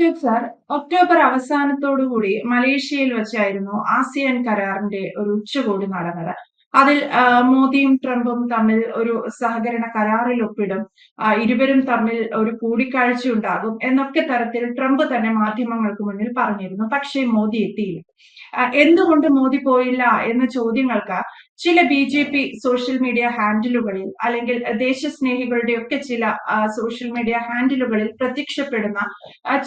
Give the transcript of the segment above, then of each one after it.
Abhishek sir, October അവസാനത്തോടുകൂടി മലേഷ്യയിൽ വെച്ചായിരുന്നു ASEAN കരാറിന്റെ ഒരു ഉച്ചകോടി നടന്നത്. അതിൽ മോദിയും ട്രംപും തമ്മിൽ ഒരു സഹകരണ കരാറിൽ ഒപ്പിടും, ഇരുവരും തമ്മിൽ ഒരു കൂടിക്കാഴ്ച ഉണ്ടാകും എന്നൊക്കെ തരത്തിൽ ട്രംപ് തന്നെ മാധ്യമങ്ങൾക്ക് മുന്നിൽ പറഞ്ഞിരുന്നു. പക്ഷേ മോദി എത്തിയില്ല. എന്തുകൊണ്ട് മോദി പോയില്ല എന്ന ചോദ്യങ്ങൾക്ക് ചില ബി.ജെ.പി സോഷ്യൽ മീഡിയ ഹാൻഡിലുകളിൽ അല്ലെങ്കിൽ ദേശസ്നേഹികളുടെ ഒക്കെ ചില സോഷ്യൽ മീഡിയ ഹാൻഡിലുകളിൽ പ്രത്യക്ഷപ്പെടുന്ന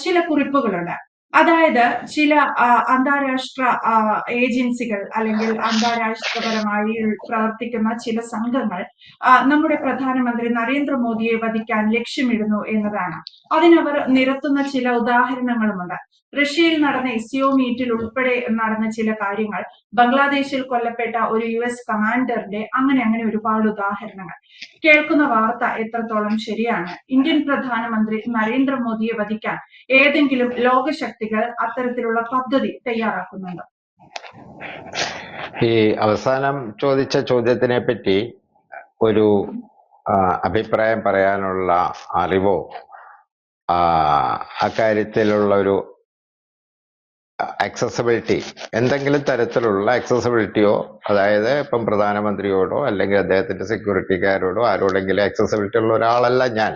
ചില കുറിപ്പുകളുണ്ട്. അതായത് ചില അന്താരാഷ്ട്ര ഏജൻസികൾ അല്ലെങ്കിൽ അന്താരാഷ്ട്രപരമായി പ്രവർത്തിക്കുന്ന ചില സംഘങ്ങൾ നമ്മുടെ പ്രധാനമന്ത്രി നരേന്ദ്രമോദിയെ വധിക്കാൻ ലക്ഷ്യമിടുന്നു എന്നതാണ്. അതിനവർ നിരത്തുന്ന ചില ഉദാഹരണങ്ങളുമുണ്ട്. റഷ്യയിൽ നടന്ന എസ്ഇഒ മീറ്റിൽ ഉൾപ്പെടെ നടന്ന ചില കാര്യങ്ങൾ, ബംഗ്ലാദേശിൽ കൊല്ലപ്പെട്ട ഒരു US കമാൻഡറിന്റെ അങ്ങനെ ഒരുപാട് ഉദാഹരണങ്ങൾ. കേൾക്കുന്ന വാർത്ത എത്രത്തോളം ശരിയാണ്? ഇന്ത്യൻ പ്രധാനമന്ത്രി നരേന്ദ്രമോദിയെ വധിക്കാൻ ഏതെങ്കിലും ലോകശക്തികൾ അത്തരത്തിലുള്ള പദ്ധതി തയ്യാറാക്കുന്നുണ്ടോ? ഈ അവസാനം ചോദിച്ച ചോദ്യത്തിനെ പറ്റി ഒരു അഭിപ്രായം പറയാനുള്ള അറിവോ അക്കാര്യത്തിലുള്ള ഒരു അക്സസിബിലിറ്റി, എന്തെങ്കിലും തരത്തിലുള്ള അക്സസിബിലിറ്റിയോ, അതായത് ഇപ്പം പ്രധാനമന്ത്രിയോടോ അല്ലെങ്കിൽ അദ്ദേഹത്തിന്റെ സെക്യൂരിറ്റിക്കാരോടോ ആരോടെങ്കിലും അക്സസിബിലിറ്റി ഉള്ള ഒരാളല്ല ഞാൻ.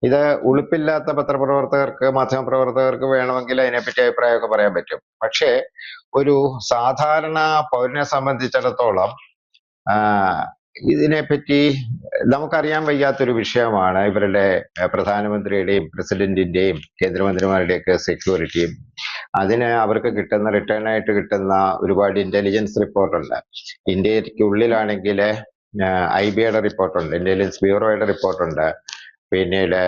ഇത് ഉളുപ്പില്ലാത്ത പത്രപ്രവർത്തകർക്ക്, മാധ്യമപ്രവർത്തകർക്ക് വേണമെങ്കിൽ അതിനെപ്പറ്റി അഭിപ്രായമൊക്കെ പറയാൻ പറ്റും. പക്ഷേ ഒരു സാധാരണ പൗരനെ സംബന്ധിച്ചിടത്തോളം ഇതിനെപ്പറ്റി നമുക്കറിയാൻ വയ്യാത്തൊരു വിഷയമാണ് ഇവരുടെ പ്രധാനമന്ത്രിയുടെയും പ്രസിഡന്റിന്റെയും കേന്ദ്രമന്ത്രിമാരുടെയൊക്കെ സെക്യൂരിറ്റിയും. അതിന് അവർക്ക് കിട്ടുന്ന റിട്ടേൺ ആയിട്ട് കിട്ടുന്ന ഒരുപാട് ഇന്റലിജൻസ് റിപ്പോർട്ടുണ്ട്. ഇന്ത്യക്കുള്ളിലാണെങ്കിൽ IB-യുടെ റിപ്പോർട്ടുണ്ട്, ഇന്റലിജൻസ് ബ്യൂറോയുടെ റിപ്പോർട്ടുണ്ട്. പിന്നീട്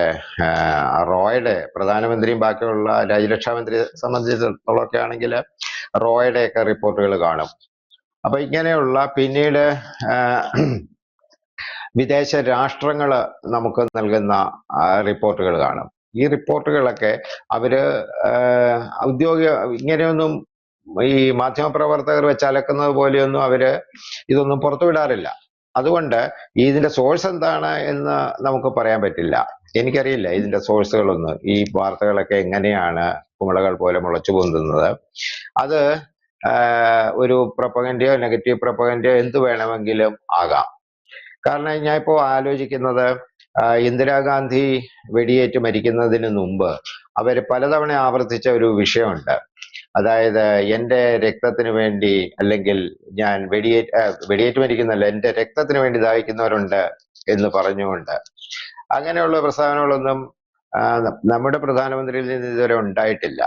റോയുടെ, പ്രധാനമന്ത്രിയും ബാക്കിയുള്ള രാജ്യരക്ഷാമന്ത്രിയെ സംബന്ധിച്ചിടത്തോളം ഒക്കെ ആണെങ്കിൽ റോയുടെ ഒക്കെ റിപ്പോർട്ടുകൾ കാണും. അപ്പൊ ഇങ്ങനെയുള്ള പിന്നീട് വിദേശ രാഷ്ട്രങ്ങൾ നമുക്ക് നൽകുന്ന റിപ്പോർട്ടുകൾ കാണും. ഈ റിപ്പോർട്ടുകളൊക്കെ അവര് ഔദ്യോഗിക ഇങ്ങനെയൊന്നും ഈ മാധ്യമപ്രവർത്തകർ വെച്ച് അലക്കുന്നത് പോലെയൊന്നും അവര് ഇതൊന്നും പുറത്തുവിടാറില്ല. അതുകൊണ്ട് ഇതിന്റെ സോഴ്സ് എന്താണ് എന്ന് നമുക്ക് പറയാൻ പറ്റില്ല. എനിക്കറിയില്ല ഇതിന്റെ സോഴ്സുകളൊന്നും. ഈ വാർത്തകളൊക്കെ എങ്ങനെയാണ് കുമിളകൾ പോലെ മുളച്ചു പൊന്തുന്നത്? അത് ഒരു പ്രൊപ്പഗൻഡയോ നെഗറ്റീവ് പ്രൊപ്പഗൻഡയോ എന്ത് വേണമെങ്കിലും ആകാം. കാരണം ഞാൻ ഇപ്പോൾ ആലോചിക്കുന്നത്, ഇന്ദിരാഗാന്ധി വെടിയേറ്റ് മരിക്കുന്നതിന് മുമ്പ് അവര് പലതവണ ആവർത്തിച്ച ഒരു വിഷയമുണ്ട്. അതായത് എൻ്റെ രക്തത്തിന് വേണ്ടി, അല്ലെങ്കിൽ ഞാൻ വെടിയേറ്റ് മരിക്കുന്നല്ല, എൻ്റെ രക്തത്തിന് വേണ്ടി ദാഹിക്കുന്നവരുണ്ട് എന്ന് പറഞ്ഞുകൊണ്ട്. അങ്ങനെയുള്ള പ്രസ്താവനകളൊന്നും നമ്മുടെ പ്രധാനമന്ത്രിയിൽ നിന്ന് ഇതുവരെ ഉണ്ടായിട്ടില്ല.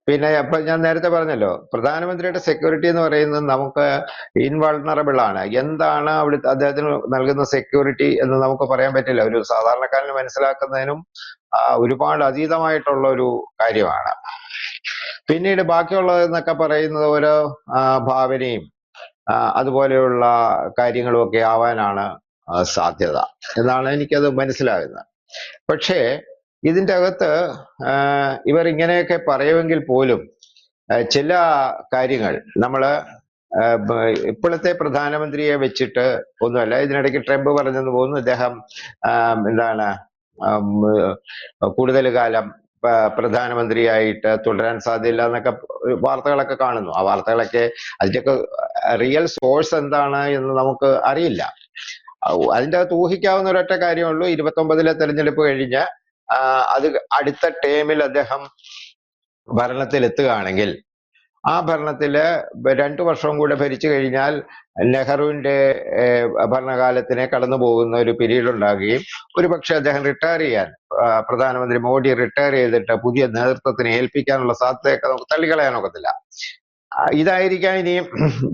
പിന്നെ അപ്പൊ ഞാൻ നേരത്തെ പറഞ്ഞല്ലോ, പ്രധാനമന്ത്രിയുടെ സെക്യൂരിറ്റി എന്ന് പറയുന്നത് നമുക്ക് ഇൻവൾണറബിൾ ആണ്. എന്താണ് അവിടെ അദ്ദേഹത്തിന് നൽകുന്ന സെക്യൂരിറ്റി എന്ന് നമുക്ക് പറയാൻ പറ്റില്ല. ഒരു സാധാരണക്കാരന് മനസ്സിലാക്കുന്നതിനും ഒരുപാട് അതീതമായിട്ടുള്ള ഒരു കാര്യമാണ്. പിന്നീട് ബാക്കിയുള്ളതെന്നൊക്കെ പറയുന്നത് ഓരോ ഭാവനയും അതുപോലെയുള്ള കാര്യങ്ങളും ഒക്കെ ആവാനാണ് സാധ്യത എന്നാണ് എനിക്കത് മനസ്സിലാകുന്നത്. പക്ഷേ ഇതിൻ്റെ അകത്ത് ഇവർ ഇങ്ങനെയൊക്കെ പറയുമെങ്കിൽ പോലും ചില കാര്യങ്ങൾ നമ്മള് ഇപ്പോഴത്തെ പ്രധാനമന്ത്രിയെ വെച്ചിട്ട് ഒന്നുമല്ല. ഇതിനിടയ്ക്ക് ട്രംപ് പറഞ്ഞെന്ന് പോകുന്നു, ഇദ്ദേഹം എന്താണ് കൂടുതൽ കാലം പ്രധാനമന്ത്രിയായിട്ട് തുടരാൻ സാധ്യതയില്ല എന്നൊക്കെ വാർത്തകളൊക്കെ കാണുന്നു. ആ വാർത്തകളൊക്കെ, അതിൻ്റെയൊക്കെ റിയൽ സോഴ്സ് എന്താണ് എന്ന് നമുക്ക് അറിയില്ല. അതിൻ്റെ അകത്ത് ഊഹിക്കാവുന്ന ഒരൊറ്റ കാര്യമുള്ളൂ, 29-ലെ തെരഞ്ഞെടുപ്പ് കഴിഞ്ഞ് അത് അടുത്ത ടേമിൽ അദ്ദേഹം ഭരണത്തിൽ എത്തുകയാണെങ്കിൽ, ആ ഭരണത്തില് 2 വർഷവും കൂടെ ഭരിച്ചു കഴിഞ്ഞാൽ നെഹ്റുവിന്റെ ഭരണകാലത്തിനെ കടന്നു പോകുന്ന ഒരു പീരീഡ് ഉണ്ടാകുകയും ഒരുപക്ഷെ അദ്ദേഹം റിട്ടയർ ചെയ്യാൻ, പ്രധാനമന്ത്രി മോഡി റിട്ടയർ ചെയ്തിട്ട് പുതിയ നേതൃത്വത്തിന് ഏൽപ്പിക്കാനുള്ള സാധ്യതയൊക്കെ നമുക്ക് തള്ളിക്കളയാൻ ഒക്കത്തില്ല. ഇതായിരിക്കാം ഇനിയും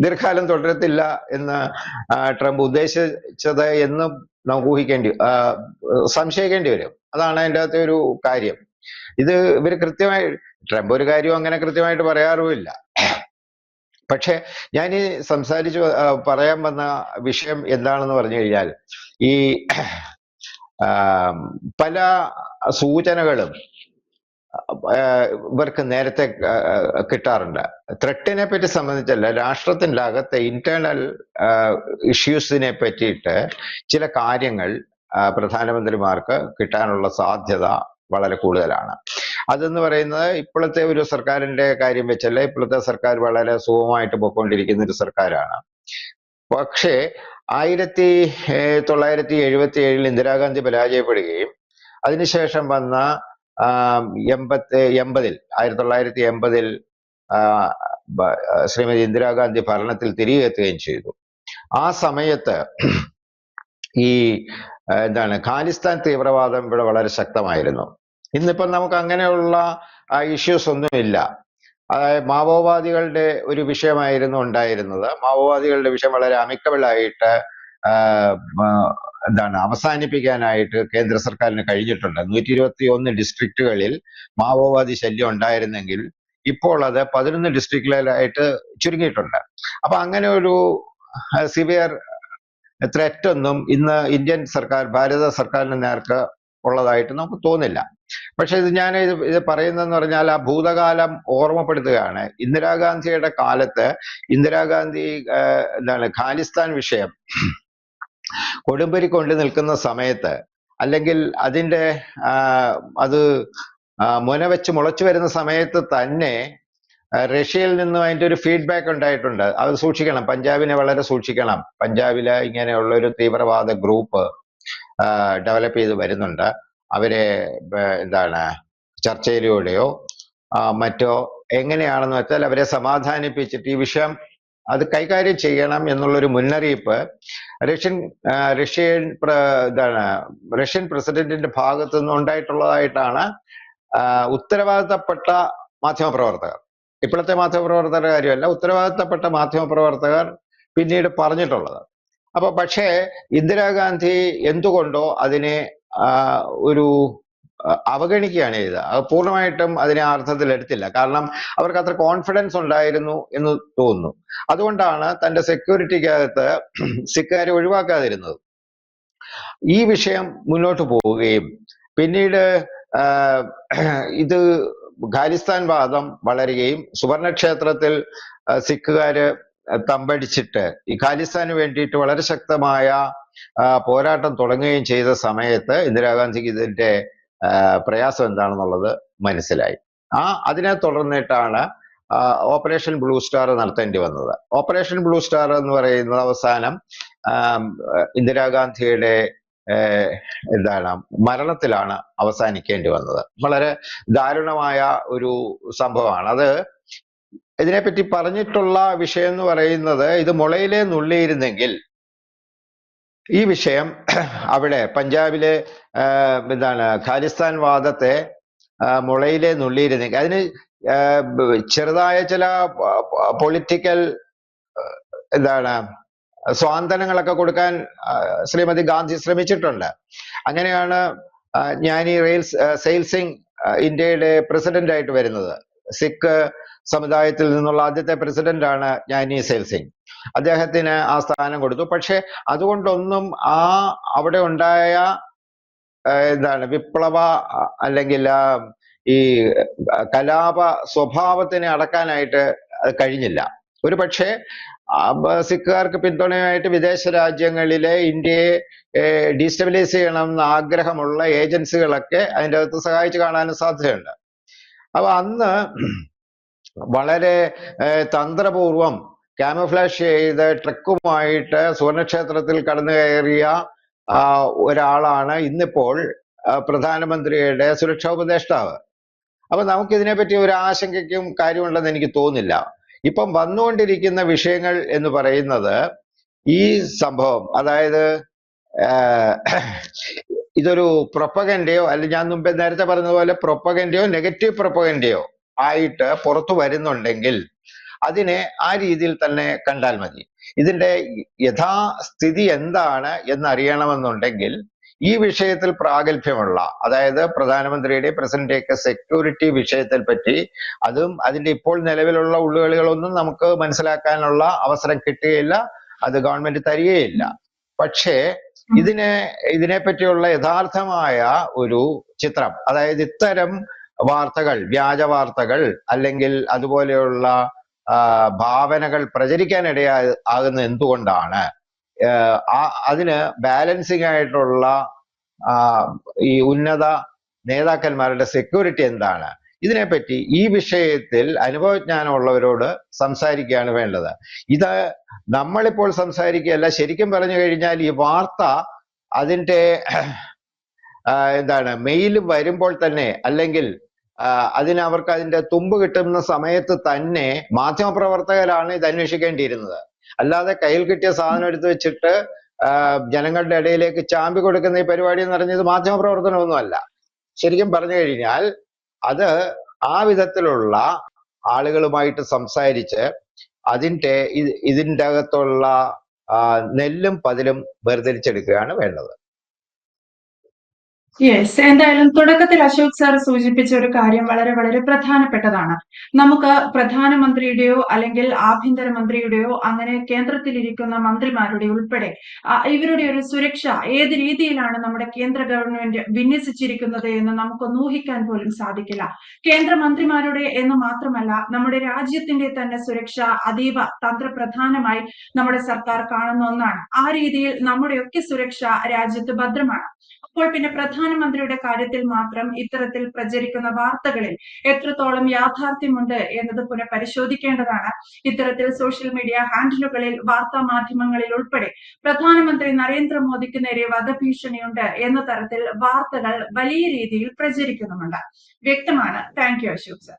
ദീർഘകാലം തുടരത്തില്ല എന്ന് ട്രംപ് ഉദ്ദേശിച്ചത് എന്ന് നമുക്ക് സംശയിക്കേണ്ടി വരും. അതാണ് അതിൻ്റെ അകത്തെ ഒരു കാര്യം. ഇത് ഇവർ കൃത്യമായി, ട്രംപ് ഒരു കാര്യവും അങ്ങനെ കൃത്യമായിട്ട് പറയാറുമില്ല. പക്ഷെ ഞാൻ ഈ പറയാൻ വന്ന വിഷയം എന്താണെന്ന് പറഞ്ഞു കഴിഞ്ഞാൽ, ഈ പല സൂചനകളും ഇവർക്ക് നേരത്തെ കിട്ടാറുണ്ട്. ത്രെട്ടിനെ പറ്റി സംബന്ധിച്ചല്ല, രാഷ്ട്രത്തിൻ്റെ അകത്തെ ഇന്റേണൽ ഇഷ്യൂസിനെ പറ്റിയിട്ട് ചില കാര്യങ്ങൾ പ്രധാനമന്ത്രിമാർക്ക് കിട്ടാനുള്ള സാധ്യത വളരെ കൂടുതലാണ്. അതെന്ന് പറയുന്നത് ഇപ്പോഴത്തെ ഒരു സർക്കാരിന്റെ കാര്യം വെച്ചല്ല, ഇപ്പോഴത്തെ സർക്കാർ വളരെ സുഖമായിട്ട് പോയിക്കൊണ്ടിരിക്കുന്ന ഒരു സർക്കാരാണ്. പക്ഷേ 1977 ഇന്ദിരാഗാന്ധി പരാജയപ്പെടുകയും അതിനുശേഷം വന്ന 1980 ശ്രീമതി ഇന്ദിരാഗാന്ധി ഭരണത്തിൽ തിരികെ എത്തുകയും ചെയ്തു. ആ സമയത്ത് ഈ ഖാലിസ്ഥാൻ തീവ്രവാദം ഇവിടെ വളരെ ശക്തമായിരുന്നു. ഇന്നിപ്പം നമുക്ക് അങ്ങനെയുള്ള ഇഷ്യൂസ് ഒന്നുമില്ല. അതായത് മാവോവാദികളുടെ ഒരു വിഷയമായിരുന്നു ഉണ്ടായിരുന്നത്. മാവോവാദികളുടെ വിഷയം വളരെ അമിക്കബിൾ ആയിട്ട് അവസാനിപ്പിക്കാനായിട്ട് കേന്ദ്ര സർക്കാരിന് കഴിഞ്ഞിട്ടുണ്ട്. 121 ഡിസ്ട്രിക്റ്റുകളിൽ മാവോവാദി ശല്യം ഉണ്ടായിരുന്നെങ്കിൽ ഇപ്പോൾ അത് 11 ഡിസ്ട്രിക്റ്റുകളിലായിട്ട് ചുരുങ്ങിയിട്ടുണ്ട്. അപ്പൊ അങ്ങനെ ഒരു സിവിയർ ത്രെറ്റ് ഒന്നും ഇന്ന് ഇന്ത്യൻ സർക്കാർ, ഭാരത സർക്കാരിന് നേർക്ക് ഉള്ളതായിട്ട് നമുക്ക് തോന്നില്ല. പക്ഷെ ഇത് പറയുന്നതെന്ന് പറഞ്ഞാൽ ആ ഭൂതകാലം ഓർമ്മപ്പെടുത്തുകയാണ്. ഇന്ദിരാഗാന്ധിയുടെ കാലത്ത് ഇന്ദിരാഗാന്ധി ഖാലിസ്ഥാൻ വിഷയം കൊടുമ്പിരി കൊണ്ട് നിൽക്കുന്ന സമയത്ത്, അല്ലെങ്കിൽ അതിന്റെ അത് മുനവെച്ച് മുളച്ചു വരുന്ന സമയത്ത് തന്നെ റഷ്യയിൽ നിന്നും അതിന്റെ ഒരു ഫീഡ്ബാക്ക് ഉണ്ടായിട്ടുണ്ട്. അത് സൂക്ഷിക്കണം, പഞ്ചാബിനെ വളരെ സൂക്ഷിക്കണം. പഞ്ചാബില് ഇങ്ങനെയുള്ള ഒരു തീവ്രവാദ ഗ്രൂപ്പ് ഡെവലപ്പ് ചെയ്ത് വരുന്നുണ്ട്. അവരെ ചർച്ചയിലൂടെയോ മറ്റോ എങ്ങനെയാണെന്ന് വെച്ചാൽ അവരെ സമാധാനിപ്പിച്ചിട്ട് ഈ വിഷയം അത് കൈകാര്യം ചെയ്യണം എന്നുള്ളൊരു മുന്നറിയിപ്പ് റഷ്യൻ പ്രസിഡന്റിന്റെ ഭാഗത്തു നിന്ന് ഉണ്ടായിട്ടുള്ളതായിട്ടാണ് ഉത്തരവാദിത്തപ്പെട്ട മാധ്യമപ്രവർത്തകർ, ഇപ്പോഴത്തെ മാധ്യമപ്രവർത്തകരുടെ കാര്യമല്ല, ഉത്തരവാദിത്തപ്പെട്ട മാധ്യമപ്രവർത്തകർ പിന്നീട് പറഞ്ഞിട്ടുള്ളത്. അപ്പൊ പക്ഷേ ഇന്ദിരാഗാന്ധി എന്തുകൊണ്ടോ അതിനെ ഒരു അവഗണിക്കുകയാണ് ചെയ്തത്. അത് പൂർണ്ണമായിട്ടും അതിനെ ആ അർത്ഥത്തിൽ എടുത്തില്ല. കാരണം അവർക്ക് അത്ര കോൺഫിഡൻസ് ഉണ്ടായിരുന്നു എന്ന് തോന്നുന്നു. അതുകൊണ്ടാണ് തന്റെ സെക്യൂരിറ്റിക്കകത്ത് സിഖുകാരെ ഒഴിവാക്കാതിരുന്നത്. ഈ വിഷയം മുന്നോട്ട് പോവുകയും പിന്നീട് ഇത് ഖാലിസ്ഥാൻ വാദം വളരുകയും സുവർണക്ഷേത്രത്തിൽ സിഖുകാര് തമ്പടിച്ചിട്ട് ഈ ഖാലിസ്ഥാന് വേണ്ടിയിട്ട് വളരെ ശക്തമായ പോരാട്ടം തുടങ്ങുകയും ചെയ്ത സമയത്ത് ഇന്ദിരാഗാന്ധിക്ക് ഇതിന്റെ പ്രയാസം എന്താണെന്നുള്ളത് മനസ്സിലായി. അതിനെ തുടർന്നിട്ടാണ് ഓപ്പറേഷൻ ബ്ലൂ സ്റ്റാർ നടത്തേണ്ടി വന്നത്. ഓപ്പറേഷൻ ബ്ലൂ സ്റ്റാർ എന്ന് പറയുന്നത് അവസാനം ഇന്ദിരാഗാന്ധിയുടെ മരണത്തിലാണ് അവസാനിക്കേണ്ടി വന്നത്. വളരെ ദാരുണമായ ഒരു സംഭവമാണ് അത്. ഇതിനെപ്പറ്റി പറഞ്ഞിട്ടുള്ള വിഷയം എന്ന് പറയുന്നത്, ഇത് മുളയിലെ നുള്ളിയിരുന്നെങ്കിൽ ഈ വിഷയം അവിടെ പഞ്ചാബിലെ ഖാലിസ്ഥാൻ വാദത്തെ മുളയിലെ നുള്ളിയിരുന്നെങ്കിൽ അതിന് ചെറുതായ ചില പൊളിറ്റിക്കൽ സ്വാന്തനങ്ങളൊക്കെ കൊടുക്കാൻ ശ്രീമതി ഗാന്ധി ശ്രമിച്ചിട്ടുണ്ട്. അങ്ങനെയാണ് ജ്ഞാനി സെയിൽ സിംഗ് ഇന്ത്യയുടെ പ്രസിഡന്റ് ആയിട്ട് വരുന്നത്. സിഖ് സമുദായത്തിൽ നിന്നുള്ള ആദ്യത്തെ പ്രസിഡന്റ് ആണ് ജ്ഞാനി സെയിൽ സിംഗ്. അദ്ദേഹത്തിന് ആ സ്ഥാനം കൊടുത്തു. പക്ഷെ അതുകൊണ്ടൊന്നും അവിടെ ഉണ്ടായ വിപ്ലവ അല്ലെങ്കിൽ ഈ കലാപ സ്വഭാവത്തിനെ അടക്കാനായിട്ട് കഴിഞ്ഞില്ല. ഒരു പക്ഷേ സിഖുകാർക്ക് പിന്തുണയായിട്ട് വിദേശ രാജ്യങ്ങളിലെ ഇന്ത്യയെ ഡീസ്റ്റബിലൈസ് ചെയ്യണമെന്ന് ആഗ്രഹമുള്ള ഏജൻസികളൊക്കെ അതിൻ്റെ അകത്ത് സഹായിച്ചു കാണാനും സാധ്യതയുണ്ട്. അപ്പൊ അന്ന് വളരെ തന്ത്രപൂർവം ക്യാമഫ്ലാഷ് ചെയ്ത് ട്രക്കുമായിട്ട് സുവർണക്ഷേത്രത്തിൽ കടന്നു കയറിയ ഒരാളാണ് ഇന്നിപ്പോൾ പ്രധാനമന്ത്രിയുടെ സുരക്ഷാ ഉപദേഷ്ടാവ്. അപ്പൊ നമുക്കിതിനെപ്പറ്റി ഒരു ആശങ്കയ്ക്കും കാര്യമുണ്ടെന്ന് എനിക്ക് തോന്നുന്നില്ല. ഇപ്പം വന്നുകൊണ്ടിരിക്കുന്ന വിഷയങ്ങൾ എന്ന് പറയുന്നത് ഈ സംഭവം, അതായത് ഇതൊരു പ്രൊപ്പഗൻഡയോ അല്ലെങ്കിൽ ഞാൻ മുമ്പേ നേരത്തെ പറഞ്ഞതുപോലെ പ്രൊപ്പഗൻഡയോ നെഗറ്റീവ് പ്രൊപ്പഗൻഡയോ ആയിട്ട് പുറത്തു വരുന്നുണ്ടെങ്കിൽ അതിനെ ആ രീതിയിൽ തന്നെ കണ്ടാൽ മതി. ഇതിന്റെ യഥാസ്ഥിതി എന്താണ് എന്നറിയണമെന്നുണ്ടെങ്കിൽ ഈ വിഷയത്തിൽ പ്രാഗൽഭ്യമുള്ള, അതായത് പ്രധാനമന്ത്രിയുടെ പ്രസിഡന്റിന്റെ സെക്യൂരിറ്റി വിഷയത്തിൽ പറ്റി അതും അതിന്റെ ഇപ്പോൾ നിലവിലുള്ള ഉള്ളുകളികളൊന്നും നമുക്ക് മനസ്സിലാക്കാനുള്ള അവസരം കിട്ടുകയില്ല, അത് ഗവൺമെന്റ് തരികയില്ല. പക്ഷേ ഇതിനെപ്പറ്റിയുള്ള യഥാർത്ഥമായ ഒരു ചിത്രം, അതായത് ഇത്തരം വാർത്തകൾ, വ്യാജ വാർത്തകൾ അല്ലെങ്കിൽ അതുപോലെയുള്ള ഭാവനകൾ പ്രചരിക്കാനിടയാകുന്ന എന്തുകൊണ്ടാണ്, അതിന് ബാലൻസിങ് ആയിട്ടുള്ള ഈ ഉന്നത നേതാക്കന്മാരുടെ സെക്യൂരിറ്റി എന്താണ്? ഇതിനെപ്പറ്റി ഈ വിഷയത്തിൽ അനുഭവജ്ഞാനമുള്ളവരോട് സംസാരിക്കുകയാണ് വേണ്ടത്. ഇത് നമ്മളിപ്പോൾ സംസാരിക്കുകയല്ല. ശരിക്കും പറഞ്ഞു കഴിഞ്ഞാൽ ഈ വാർത്ത അതിന്റെ മെയിൽ വരുമ്പോൾ തന്നെ, അല്ലെങ്കിൽ അവർക്ക് അതിന്റെ തുമ്പ് കിട്ടുന്ന സമയത്ത് തന്നെ മാധ്യമപ്രവർത്തകരാണ് ഇത് അന്വേഷിക്കേണ്ടിയിരുന്നത്. അല്ലാതെ കയ്യിൽ കിട്ടിയ സാധനം എടുത്ത് വെച്ചിട്ട് ജനങ്ങളുടെ ഇടയിലേക്ക് ചാമ്പി കൊടുക്കുന്ന ഈ പരിപാടി എന്ന് പറഞ്ഞത് മാധ്യമപ്രവർത്തനമൊന്നുമല്ല. ശരിക്കും പറഞ്ഞു കഴിഞ്ഞാൽ അത് ആ വിധത്തിലുള്ള ആളുകളുമായിട്ട് സംസാരിച്ച് ഇതിൻ്റെ അകത്തുള്ള നെല്ലും പതിലും വേർതിരിച്ചെടുക്കുകയാണ് വേണ്ടത്. യെസ്, എന്തായാലും തുടക്കത്തിൽ അശോക് സാർ സൂചിപ്പിച്ച ഒരു കാര്യം വളരെ വളരെ പ്രധാനപ്പെട്ടതാണ്. നമുക്ക് പ്രധാനമന്ത്രിയുടെയോ അല്ലെങ്കിൽ ആഭ്യന്തരമന്ത്രിയുടെയോ അങ്ങനെ കേന്ദ്രത്തിലിരിക്കുന്ന മന്ത്രിമാരുടെ ഉൾപ്പെടെ ഇവരുടെ ഒരു സുരക്ഷ ഏത് രീതിയിലാണ് നമ്മുടെ കേന്ദ്ര ഗവൺമെന്റ് വിന്യസിച്ചിരിക്കുന്നത് എന്ന് നമുക്കൊന്ന് ഊഹിക്കാൻ പോലും സാധിക്കില്ല. കേന്ദ്രമന്ത്രിമാരുടെ എന്ന് മാത്രമല്ല, നമ്മുടെ രാജ്യത്തിന്റെ തന്നെ സുരക്ഷ അതീവ തന്ത്രപ്രധാനമായി നമ്മുടെ സർക്കാർ കാണുന്ന ഒന്നാണ്. ആ രീതിയിൽ നമ്മുടെയൊക്കെ സുരക്ഷ രാജ്യത്ത് ഭദ്രമാണ്. അപ്പോൾ പിന്നെ പ്രധാനമന്ത്രിയുടെ കാര്യത്തിൽ മാത്രം ഇത്തരത്തിൽ പ്രചരിക്കുന്ന വാർത്തകളിൽ എത്രത്തോളം യാഥാർത്ഥ്യമുണ്ട് എന്നത് പുനഃപരിശോധിക്കേണ്ടതാണ്. ഇത്തരത്തിൽ സോഷ്യൽ മീഡിയ ഹാൻഡിലുകളിൽ, വാർത്താ മാധ്യമങ്ങളിൽ ഉൾപ്പെടെ പ്രധാനമന്ത്രി നരേന്ദ്രമോദിക്ക് നേരെ വധഭീഷണിയുണ്ട് എന്ന തരത്തിൽ വാർത്തകൾ വലിയ രീതിയിൽ പ്രചരിക്കുന്നുമുണ്ട്. വ്യക്തമാണ്. Thank you Ashok sir.